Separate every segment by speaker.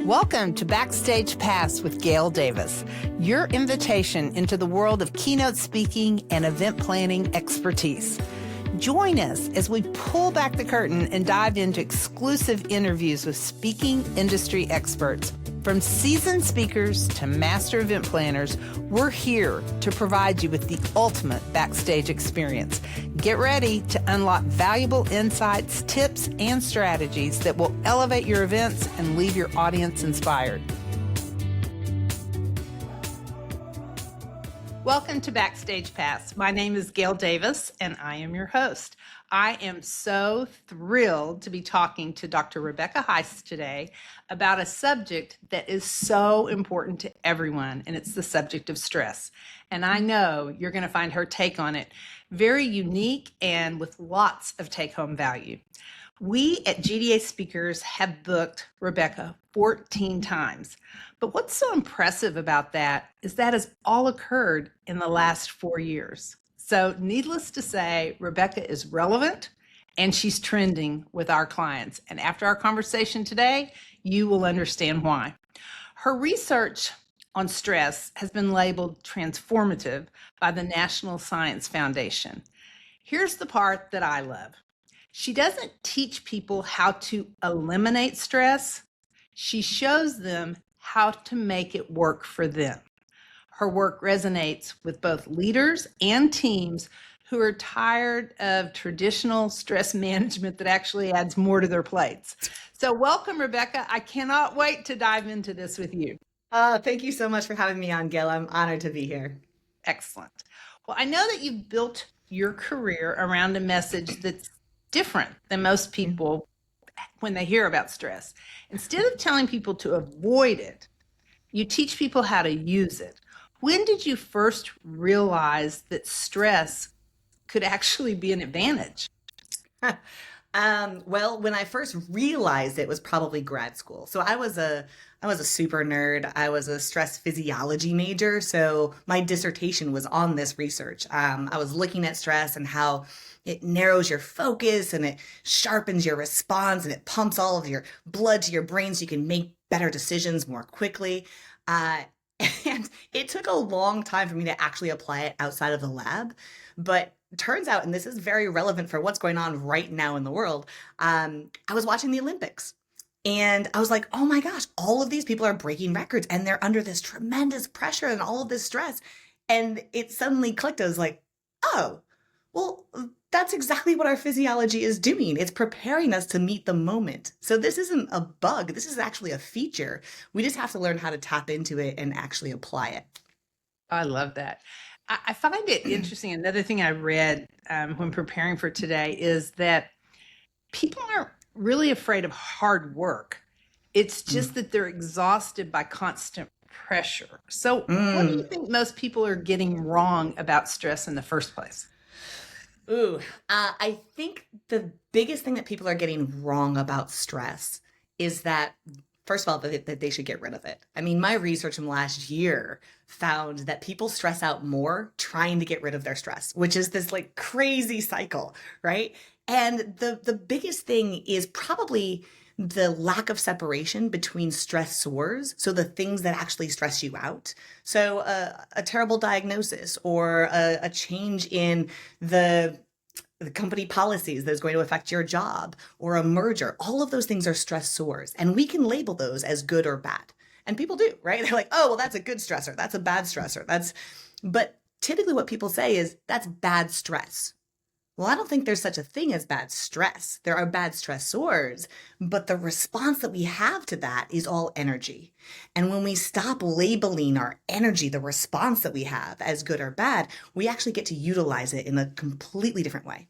Speaker 1: Welcome to Backstage Pass with Gail Davis, your invitation into the world of keynote speaking and event planning expertise. Join us as we pull back the curtain and dive into exclusive interviews with speaking industry experts. From seasoned speakers to master event planners, we're here to provide you with the ultimate backstage experience. Get ready to unlock valuable insights, tips, and strategies that will elevate your events and leave your audience inspired. Welcome to Backstage Pass. My name is Gail Davis, and I am your host. I am so thrilled to be talking to Dr. Rebecca Heiss today about a subject that is so important to everyone, and it's the subject of stress. And I know you're going to find her take on it very unique and with lots of take-home value. We at GDA Speakers have booked Rebecca 14 times. But what's so impressive about that is that has all occurred in the last 4 years. So needless to say, Rebecca is relevant and she's trending with our clients. And after our conversation today, you will understand why. Her research on stress has been labeled transformative by the National Science Foundation. Here's the part that I love. She doesn't teach people how to eliminate stress. She shows them how to make it work for them. Her work resonates with both leaders and teams who are tired of traditional stress management that actually adds more to their plates. So welcome, Rebecca. I cannot wait to dive into this with you.
Speaker 2: Thank you so much for having me on, Gail. I'm honored to be here.
Speaker 1: Excellent. Well, I know that you've built your career around a message that's different than most people when they hear about stress. Instead of telling people to avoid it, you teach people how to use it. When did you first realize that stress could actually be an advantage?
Speaker 2: Well, when I first realized it was probably grad school. So I was a super nerd. I was a stress physiology major. So my dissertation was on this research. I was looking at stress and how it narrows your focus and it sharpens your response and it pumps all of your blood to your brain so you can make better decisions more quickly. And it took a long time for me to actually apply it outside of the lab. But turns out, and this is very relevant for what's going on right now in the world, I was watching the Olympics. And I was like, oh my gosh, all of these people are breaking records and they're under this tremendous pressure and all of this stress. And it suddenly clicked. I was like, oh, well, that's exactly what our physiology is doing. It's preparing us to meet the moment. So this isn't a bug. This is actually a feature. We just have to learn how to tap into it and actually apply it.
Speaker 1: I love that. I find it interesting. Another thing I read when preparing for today is that people aren't really afraid of hard work. It's just that they're exhausted by constant pressure. So what do you think most people are getting wrong about stress in the first place?
Speaker 2: I think the biggest thing that people are getting wrong about stress is that, first of all, that they should get rid of it. I mean, my research from last year found that people stress out more trying to get rid of their stress, which is this like crazy cycle, right? And the biggest thing is probably the lack of separation between stressors, so the things that actually stress you out. So a terrible diagnosis or a change in the company policies that is going to affect your job or a merger, all of those things are stressors. And we can label those as good or bad. And people do, right? They're like, oh, well, that's a good stressor. That's a bad stressor. But typically what people say is that's bad stress. Well, I don't think there's such a thing as bad stress. There are bad stressors, but the response that we have to that is all energy. And when we stop labeling our energy, the response that we have as good or bad, we actually get to utilize it in a completely different way.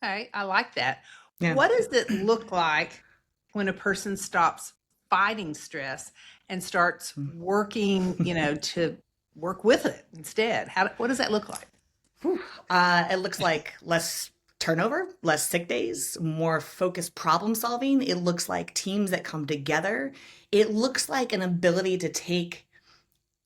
Speaker 1: Okay, I like that.
Speaker 2: Yeah.
Speaker 1: What does it look like when a person stops fighting stress and starts working, to work with it instead? What does that look like?
Speaker 2: It looks like less turnover, less sick days, more focused problem solving. It looks like teams that come together. It looks like an ability to take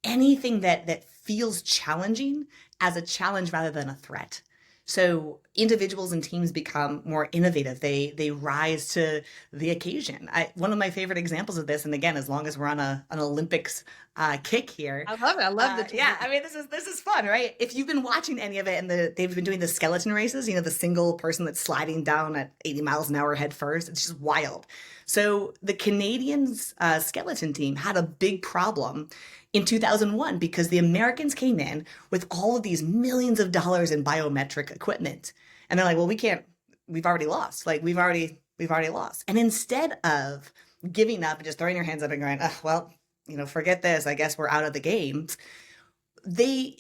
Speaker 2: anything that feels challenging as a challenge rather than a threat. So individuals and teams become more innovative. They rise to the occasion. One of my favorite examples of this, and again, as long as we're on an Olympics kick here,
Speaker 1: I love it. I love the
Speaker 2: yeah. I mean, this is fun, right? If you've been watching any of it, and they've been doing the skeleton races, the single person that's sliding down at 80 miles an hour head first, it's just wild. So the Canadians skeleton team had a big problem in 2001 because the Americans came in with all of these millions of dollars in biometric equipment. And they're like, well, we've already lost. Like we've already lost. And instead of giving up and just throwing your hands up and going, oh, well, forget this, I guess we're out of the games. They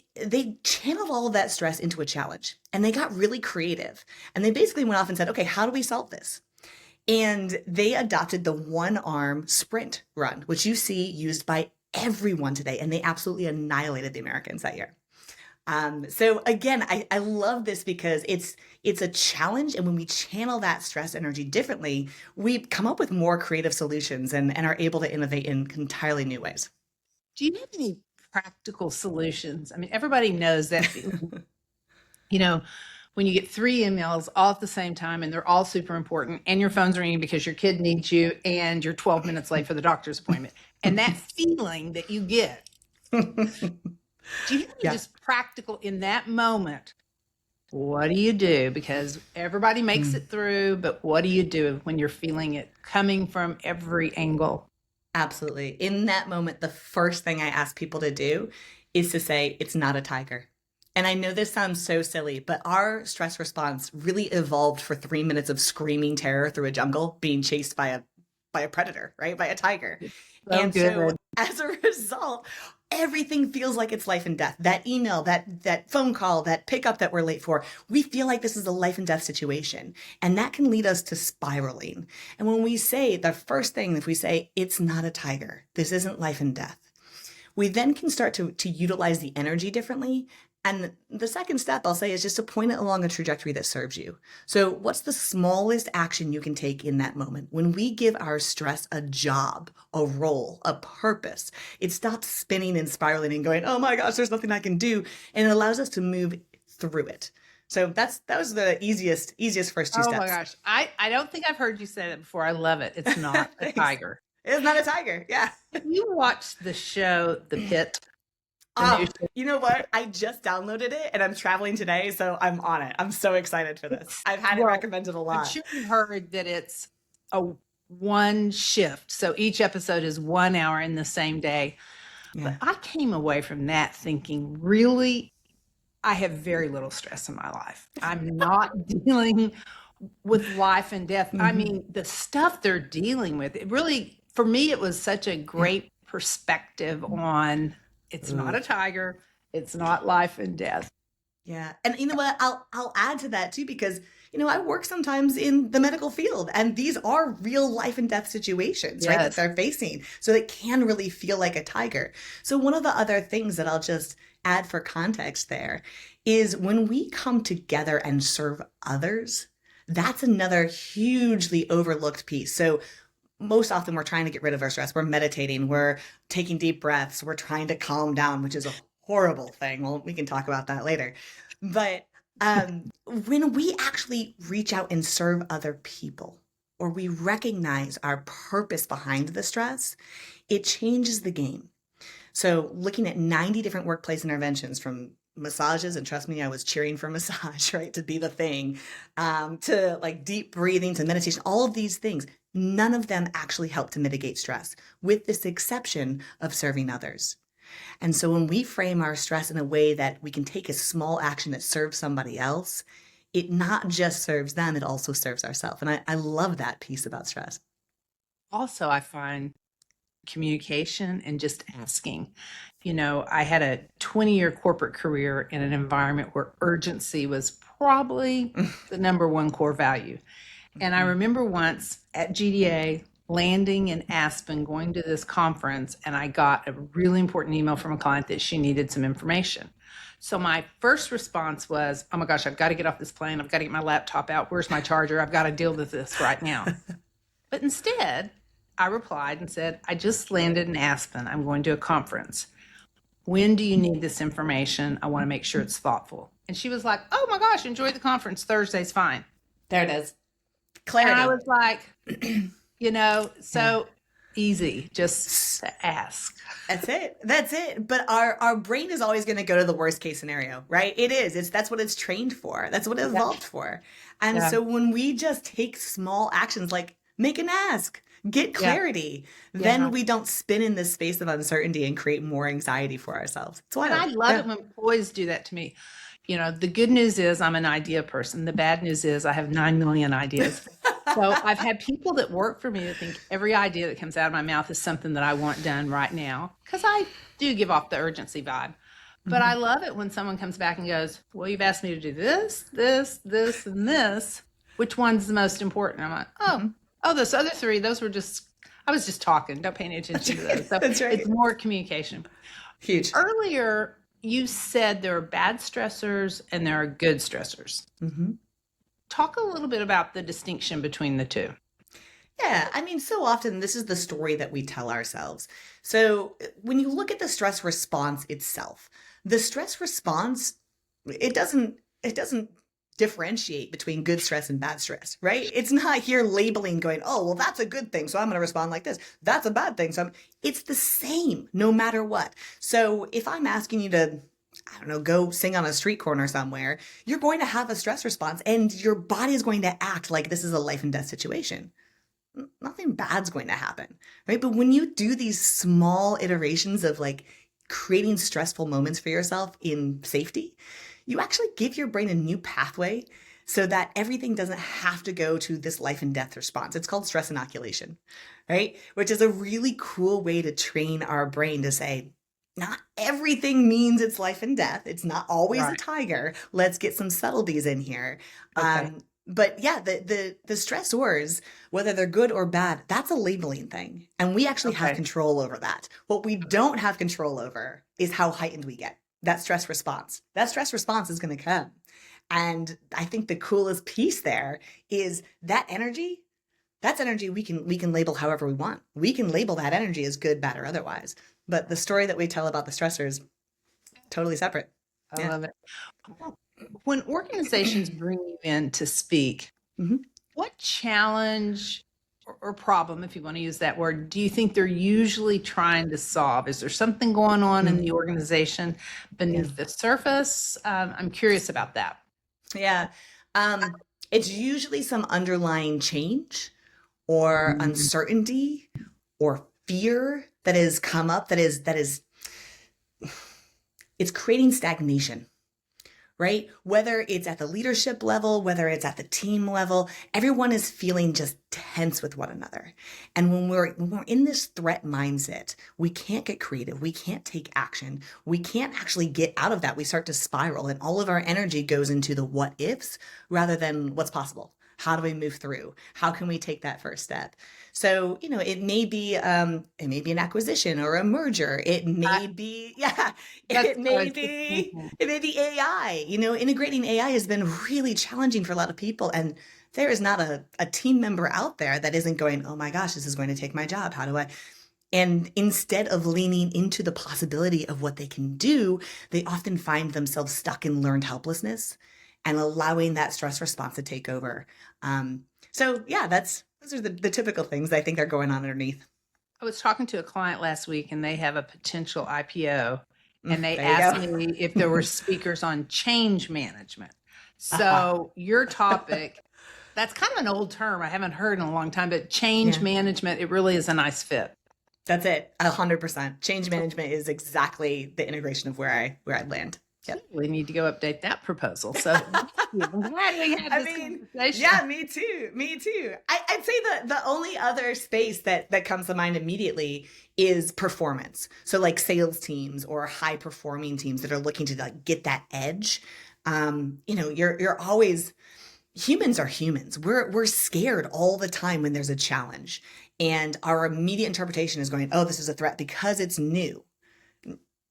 Speaker 2: channeled all of that stress into a challenge, and they got really creative. And they basically went off and said, okay, how do we solve this? And they adopted the one arm sprint run, which you see used by everyone today. And they absolutely annihilated the Americans that year. So again, I love this because it's a challenge. And when we channel that stress energy differently, we come up with more creative solutions and are able to innovate in entirely new ways.
Speaker 1: Do you have any practical solutions? I mean, everybody knows that, when you get 3 emails all at the same time and they're all super important and your phone's ringing because your kid needs you and you're 12 minutes late for the doctor's appointment. And that feeling that you get, do you have any just practical in that moment? What do you do? Because everybody makes it through, but what do you do when you're feeling it coming from every angle?
Speaker 2: Absolutely. In that moment, the first thing I ask people to do is to say, it's not a tiger. And I know this sounds so silly, but our stress response really evolved for 3 minutes of screaming terror through a jungle, being chased by a predator, right? By a tiger. So as a result, everything feels like it's life and death. That email, that phone call, that pickup that we're late for, we feel like this is a life and death situation. And that can lead us to spiraling. And when we say the first thing, if we say, it's not a tiger, this isn't life and death, we then can start to utilize the energy differently. And the second step I'll say is just to point it along a trajectory that serves you. So what's the smallest action you can take in that moment? When we give our stress a job, a role, a purpose, it stops spinning and spiraling and going, oh my gosh, there's nothing I can do. And it allows us to move through it. So that was the easiest first 2 steps.
Speaker 1: Oh my gosh. I don't think I've heard you say that before. I love it. It's not a tiger.
Speaker 2: It's not a tiger. Yeah.
Speaker 1: Have you watched the show The Pit?
Speaker 2: You know what? I just downloaded it and I'm traveling today, so I'm on it. I'm so excited for this. I've had it recommended a lot.
Speaker 1: I'm sure you've heard that it's a one shift. So each episode is 1 hour in the same day. Yeah. But I came away from that thinking, really, I have very little stress in my life. I'm not dealing with life and death. I mean, the stuff they're dealing with, it really, for me, it was such a great perspective on it's not a tiger. It's not life and death.
Speaker 2: Yeah. And you know what? I'll add to that too, because, I work sometimes in the medical field and these are real life and death situations, right? That they're facing. So it can really feel like a tiger. So one of the other things that I'll just add for context there is when we come together and serve others, that's another hugely overlooked piece. So most often we're trying to get rid of our stress. We're meditating, we're taking deep breaths, we're trying to calm down, which is a horrible thing. Well, we can talk about that later. But when we actually reach out and serve other people, or we recognize our purpose behind the stress, it changes the game. So looking at 90 different workplace interventions, from massages, and trust me, I was cheering for massage, right, to be the thing, to like deep breathing, to meditation, all of these things, none of them actually help to mitigate stress, with this exception of serving others. And so when we frame our stress in a way that we can take a small action that serves somebody else, it not just serves them, it also serves ourselves. And I love that piece about stress.
Speaker 1: Also, I find communication and just asking. I had a 20-year corporate career in an environment where urgency was probably the number one core value. And I remember once at GDA landing in Aspen, going to this conference, and I got a really important email from a client that she needed some information. So my first response was, oh my gosh, I've got to get off this plane. I've got to get my laptop out. Where's my charger? I've got to deal with this right now. But instead, I replied and said, I just landed in Aspen. I'm going to a conference. When do you need this information? I want to make sure it's thoughtful. And she was like, oh my gosh, enjoy the conference. Thursday's fine.
Speaker 2: There it is.
Speaker 1: And I
Speaker 2: Clarity.
Speaker 1: was like,
Speaker 2: Yeah.
Speaker 1: so easy just to ask.
Speaker 2: That's it. That's it. But our brain is always going to go to the worst case scenario, right? It is. That's what it's trained for. That's what it
Speaker 1: Yeah.
Speaker 2: evolved for. And
Speaker 1: Yeah.
Speaker 2: so when we just take small actions like make an ask, get
Speaker 1: Yeah.
Speaker 2: clarity,
Speaker 1: Yeah.
Speaker 2: then we don't spin in this space of uncertainty and create more anxiety for ourselves. It's
Speaker 1: And I
Speaker 2: wild.
Speaker 1: love it
Speaker 2: Yeah.
Speaker 1: when employees do that to me. The good news is I'm an idea person. The bad news is I have 9 million ideas. So I've had people that work for me that think every idea that comes out of my mouth is something that I want done right now, because I do give off the urgency vibe. But I
Speaker 2: Mhm.
Speaker 1: love it when someone comes back and goes, well, you've asked me to do this, this, this, and this. Which one's the most important? I'm like,
Speaker 2: Mhm.
Speaker 1: those other three, I was just talking. Don't pay any attention to those. So
Speaker 2: That's right.
Speaker 1: it's more communication.
Speaker 2: Huge.
Speaker 1: Earlier, you said there are bad stressors and there are good stressors.
Speaker 2: Hmm.
Speaker 1: Talk a little bit about the distinction between the two.
Speaker 2: Yeah, I mean, so often this is the story that we tell ourselves. So when you look at the stress response itself, the stress response, it doesn't differentiate between good stress and bad stress, right? It's not here labeling going, oh, well, that's a good thing, so I'm going to respond like this. That's a bad thing, it's the same no matter what. So if I'm asking you to, I don't know, go sing on a street corner somewhere, you're going to have a stress response and your body is going to act like this is a life and death situation. Nothing bad's going to happen, right? But when you do these small iterations of like creating stressful moments for yourself in safety, you actually give your brain a new pathway so that everything doesn't have to go to this life and death response. It's called stress inoculation, right? Which is a really cool way to train our brain to say, not everything means it's life and death. It's not always a
Speaker 1: Right.
Speaker 2: tiger. Let's get some subtleties in here.
Speaker 1: Okay.
Speaker 2: But yeah, the stressors, whether they're good or bad, that's a labeling thing. And we actually have
Speaker 1: Okay.
Speaker 2: control over that. What we don't have control over is how heightened we get. That stress response. That stress response is going to come. And I think the coolest piece there is that energy. That's energy we can label however we want. We can label that energy as good, bad, or otherwise. But the story that we tell about the stressors, totally separate.
Speaker 1: I
Speaker 2: Yeah.
Speaker 1: love it. When organizations bring you in to speak,
Speaker 2: Hmm.
Speaker 1: what challenge or problem, if you want to use that word, do you think they're usually trying to solve? Is there something going on in the organization
Speaker 2: Yeah.
Speaker 1: beneath the surface? I'm curious about that.
Speaker 2: Yeah. It's usually some underlying change or uncertainty or fear that has come up that is it's creating stagnation, right? Whether it's at the leadership level, whether it's at the team level, everyone is feeling just tense with one another. And when we're in this threat mindset, we can't get creative, we can't take action, we can't actually get out of that. We start to spiral and all of our energy goes into the what ifs rather than what's possible. How do we move through? How can we take that first step? So, it may be an acquisition or a merger. It
Speaker 1: I,
Speaker 2: may be, yeah,
Speaker 1: that's
Speaker 2: it
Speaker 1: what I
Speaker 2: may
Speaker 1: was just
Speaker 2: be
Speaker 1: thinking.
Speaker 2: it may be AI. Integrating AI has been really challenging for a lot of people. And there is not a team member out there that isn't going, oh my gosh, this is going to take my job. How do I? And instead of leaning into the possibility of what they can do, they often find themselves stuck in learned helplessness and allowing that stress response to take over. So yeah, those are the typical things I think are going on underneath.
Speaker 1: I was talking to a client last week and they have a potential IPO and they
Speaker 2: There you
Speaker 1: asked me if there were
Speaker 2: go.
Speaker 1: speakers on change management.
Speaker 2: Uh-huh.
Speaker 1: So your topic, that's kind of an old term I haven't heard in a long time, but change
Speaker 2: Yeah.
Speaker 1: management, it really is a nice fit.
Speaker 2: That's it. 100%. Change management is exactly the integration of where I'd land. Yep.
Speaker 1: We need to go update that proposal. So thank you. I'm glad we had
Speaker 2: I
Speaker 1: this
Speaker 2: mean,
Speaker 1: conversation.
Speaker 2: yeah, me too. Me too. I'd say the only other space that comes to mind immediately is performance. So like sales teams or high performing teams that are looking to like get that edge. You're always humans are humans. We're scared all the time when there's a challenge. And our immediate interpretation is going, oh, this is a threat because it's new.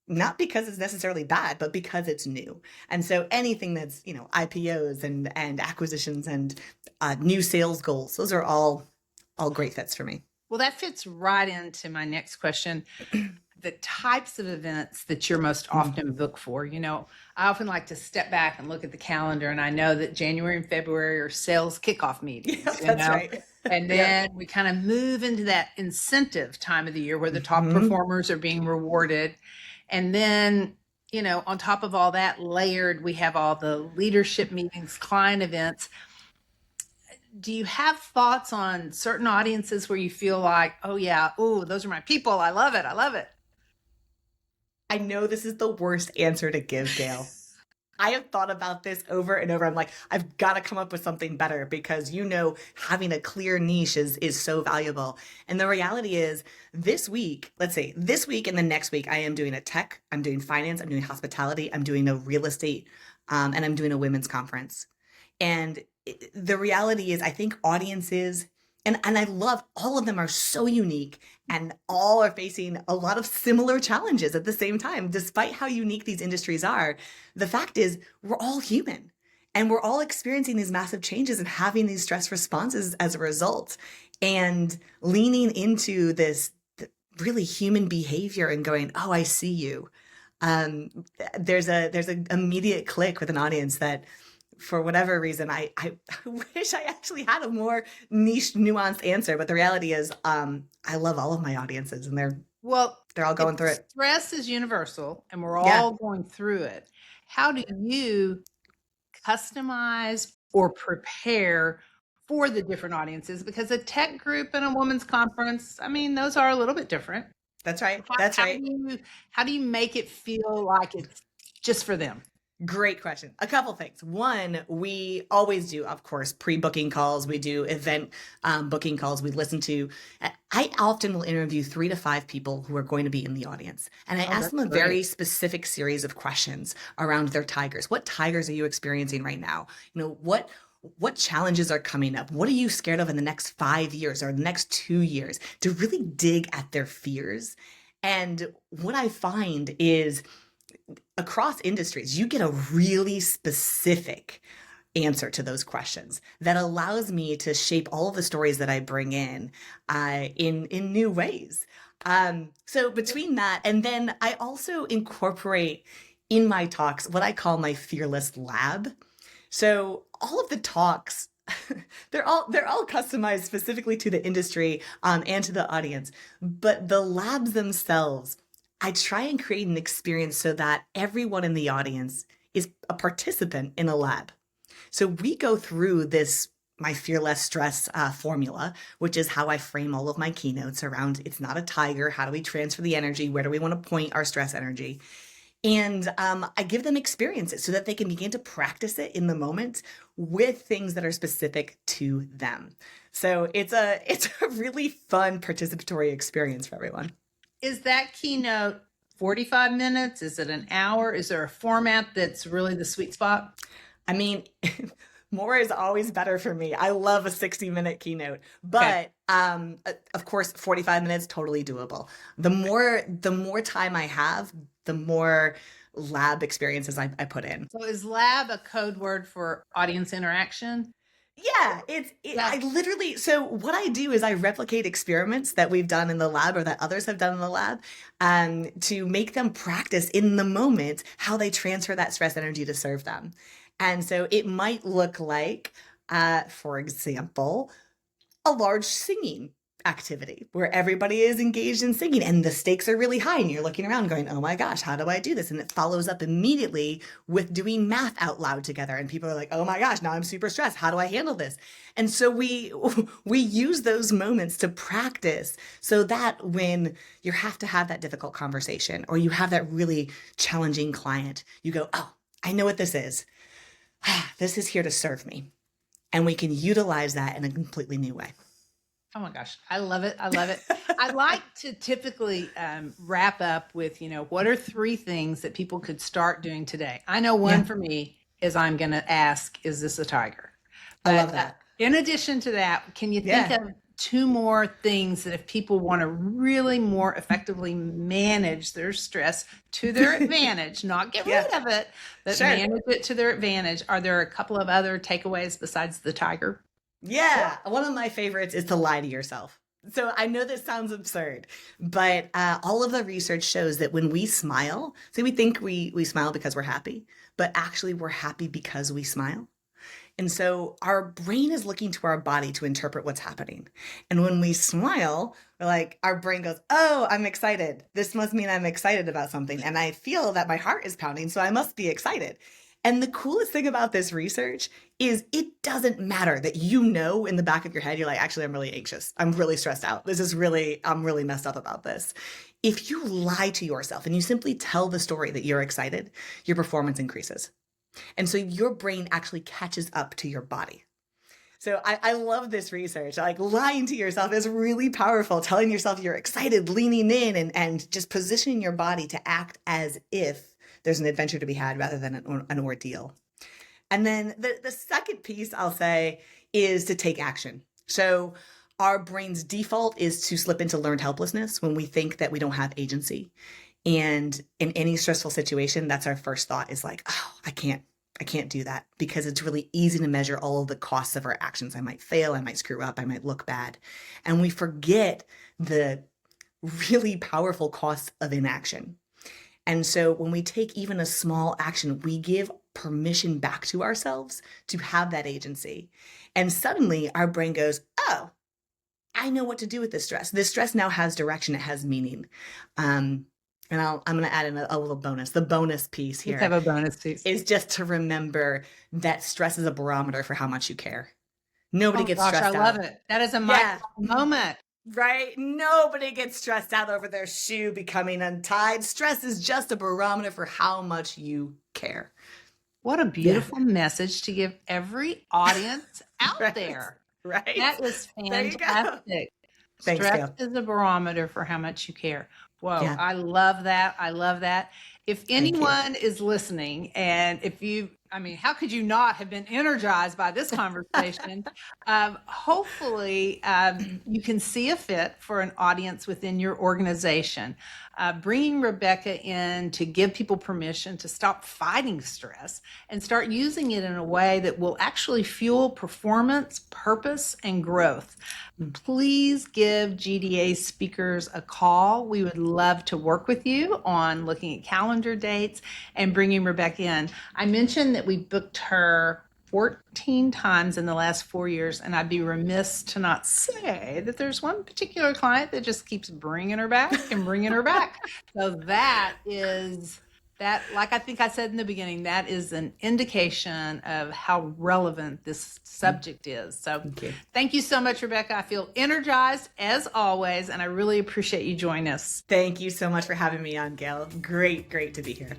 Speaker 2: Not because it's necessarily bad, but because it's new. And so anything that's, IPOs and acquisitions and new sales goals, those are all great fits for me.
Speaker 1: Well, that fits right into my next question. the types of events that you're most
Speaker 2: Mm.
Speaker 1: often booked for. I often like to step back and look at the calendar, and I know that January and February are sales kickoff
Speaker 2: Yeah,
Speaker 1: meetings,
Speaker 2: that's right.
Speaker 1: and
Speaker 2: Yep.
Speaker 1: then we kind of move into that incentive time of the year where the top
Speaker 2: Hmm.
Speaker 1: performers are being rewarded. And then, on top of all that layered, we have all the leadership meetings, client events. Do you have thoughts on certain audiences where you feel like, oh yeah, oh, those are my people. I love it. I love it.
Speaker 2: I know this is the worst answer to give, Gail. I have thought about this over and over. I'm like, I've got to come up with something better because having a clear niche is so valuable. And the reality is this week, let's say this week and the next week, I am doing a tech, I'm doing finance, I'm doing hospitality, I'm doing a real estate, and I'm doing a women's conference. And the reality is, I think audiences, and I love all of them are so unique and all are facing a lot of similar challenges at the same time. Despite how unique these industries are, the fact is, we're all human and we're all experiencing these massive changes and having these stress responses as a result. And leaning into this really human behavior and going, oh, I see you. Um, there's an immediate click with an audience that for whatever reason, I wish I actually had a more niche, nuanced answer. But the reality is, I love all of my audiences, and
Speaker 1: Well,
Speaker 2: they're all
Speaker 1: if
Speaker 2: going through it.
Speaker 1: stress is universal and we're
Speaker 2: Yeah,
Speaker 1: all going through it, how do you customize or prepare for the different audiences? Because a tech group and a women's conference, I mean, those are a little bit different.
Speaker 2: that's right.
Speaker 1: How,
Speaker 2: That's
Speaker 1: how
Speaker 2: right.
Speaker 1: do you how do you make it feel like it's just for them?
Speaker 2: Great question. A couple things. One, we always do, of course, pre-booking calls. We do event booking calls. We listen to. I often will interview 3 to 5 people who are going to be in the audience, and I
Speaker 1: Oh,
Speaker 2: ask
Speaker 1: that's
Speaker 2: them a
Speaker 1: great.
Speaker 2: very specific series of questions around their tigers. What tigers are you experiencing right now? What challenges are coming up? What are you scared of in the next 5 years or the next 2 years? To really dig at their fears. And what I find is across industries, you get a really specific answer to those questions that allows me to shape all of the stories that I bring in new ways. So between that, and then I also incorporate in my talks what I call my fearless lab. So all of the talks, they're all customized specifically to the industry and to the audience, but the labs themselves, I try and create an experience so that everyone in the audience is a participant in a lab. So we go through this my fearless stress formula, which is how I frame all of my keynotes around it's not a tiger. How do we transfer the energy? Where do we want to point our stress energy? And I give them experiences so that they can begin to practice it in the moment with things that are specific to them. So it's a really fun participatory experience for everyone.
Speaker 1: Is that keynote 45 minutes? Is it an hour? Is there a format that's really the sweet spot?
Speaker 2: I mean, more is always better for me. I love a 60-minute keynote,
Speaker 1: Okay.
Speaker 2: but of course, 45 minutes totally doable. The more time I have, the more lab experiences I put in.
Speaker 1: So is lab a code word for audience interaction?
Speaker 2: Yeah,
Speaker 1: Yeah.
Speaker 2: I literally, so what I do is I replicate experiments that we've done in the lab or that others have done in the lab, to make them practice in the moment how they transfer that stress energy to serve them. And so it might look like, for example, a large singing activity where everybody is engaged in singing and the stakes are really high and you're looking around going, oh my gosh, how do I do this? And it follows up immediately with doing math out loud together and people are like, oh my gosh, now I'm super stressed, how do I handle this? And so we use those moments to practice so that when you have to have that difficult conversation or you have that really challenging client, you go, oh, I know what this is. This is here to serve me, and we can utilize that in a completely new way.
Speaker 1: Oh my gosh, I love it. I love it. I like to typically wrap up with, what are 3 things that people could start doing today? I know one
Speaker 2: Yeah,
Speaker 1: for me is I'm going to ask, is this a tiger?
Speaker 2: I love
Speaker 1: But
Speaker 2: that.
Speaker 1: in addition to that, can you think
Speaker 2: Yeah.
Speaker 1: of 2 more things that if people want to really more effectively manage their stress to their advantage, not get
Speaker 2: Yeah,
Speaker 1: rid of it, but
Speaker 2: sure.
Speaker 1: manage it to their advantage? Are there a couple of other takeaways besides the tiger?
Speaker 2: Yeah. One of my favorites is to lie to yourself. So I know this sounds absurd, but all of the research shows that when we smile, so we think we smile because we're happy, but actually we're happy because we smile. And so our brain is looking to our body to interpret what's happening. And when we smile, we're like, our brain goes, oh, I'm excited. This must mean I'm excited about something. And I feel that my heart is pounding, so I must be excited. And the coolest thing about this research is it doesn't matter that in the back of your head, you're like, actually, I'm really anxious. I'm really stressed out. I'm really messed up about this. If you lie to yourself and you simply tell the story that you're excited, your performance increases. And so your brain actually catches up to your body. So I love this research. Like lying to yourself is really powerful. Telling yourself you're excited, leaning in and just positioning your body to act as if there's an adventure to be had rather than an ordeal. And then the second piece I'll say is to take action. So our brain's default is to slip into learned helplessness when we think that we don't have agency. And in any stressful situation, that's our first thought is like, oh, I can't do that, because it's really easy to measure all of the costs of our actions. I might fail, I might screw up, I might look bad. And we forget the really powerful costs of inaction. And so when we take even a small action, we give permission back to ourselves to have that agency. And suddenly our brain goes, oh, I know what to do with this stress. This stress now has direction, it has meaning. And I'm going to add in a little bonus. The bonus piece here
Speaker 1: Let's have a bonus piece.
Speaker 2: is just to remember that stress is a barometer for how much you care. Nobody gets stressed out.
Speaker 1: I love it. That is a moment.
Speaker 2: Right? Nobody gets stressed out over their shoe becoming untied. Stress is just a barometer for how much you care.
Speaker 1: What a beautiful message to give every audience out there.
Speaker 2: Right?
Speaker 1: That is fantastic.
Speaker 2: Thanks,
Speaker 1: Stress
Speaker 2: Gail.
Speaker 1: is a barometer for how much you care. Whoa,
Speaker 2: Yeah.
Speaker 1: I love that. I love that. If anyone is listening, and how could you not have been energized by this conversation? Hopefully, you can see a fit for an audience within your organization. Bringing Rebecca in to give people permission to stop fighting stress and start using it in a way that will actually fuel performance, purpose, and growth. Please give GDA speakers a call. We would love to work with you on looking at calendar dates and bringing Rebecca in. I mentioned that we booked her 14 times in the last 4 years, and I'd be remiss to not say that there's one particular client that just keeps bringing her back and bringing her back. So that, like I think I said in the beginning, that is an indication of how relevant this subject is. So Thank you so much, Rebecca. I feel energized as always, and I really appreciate you joining us.
Speaker 2: Thank you so much for having me on, Gail. Great to be here.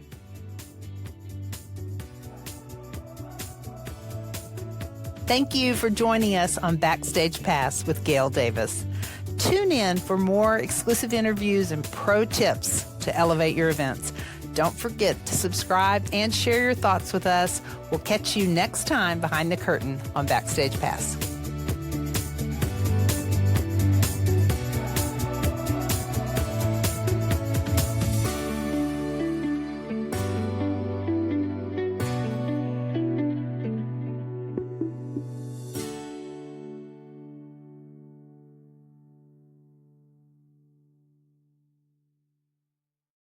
Speaker 1: Thank you for joining us on Backstage Pass with Gail Davis. Tune in for more exclusive interviews and pro tips to elevate your events. Don't forget to subscribe and share your thoughts with us. We'll catch you next time behind the curtain on Backstage Pass.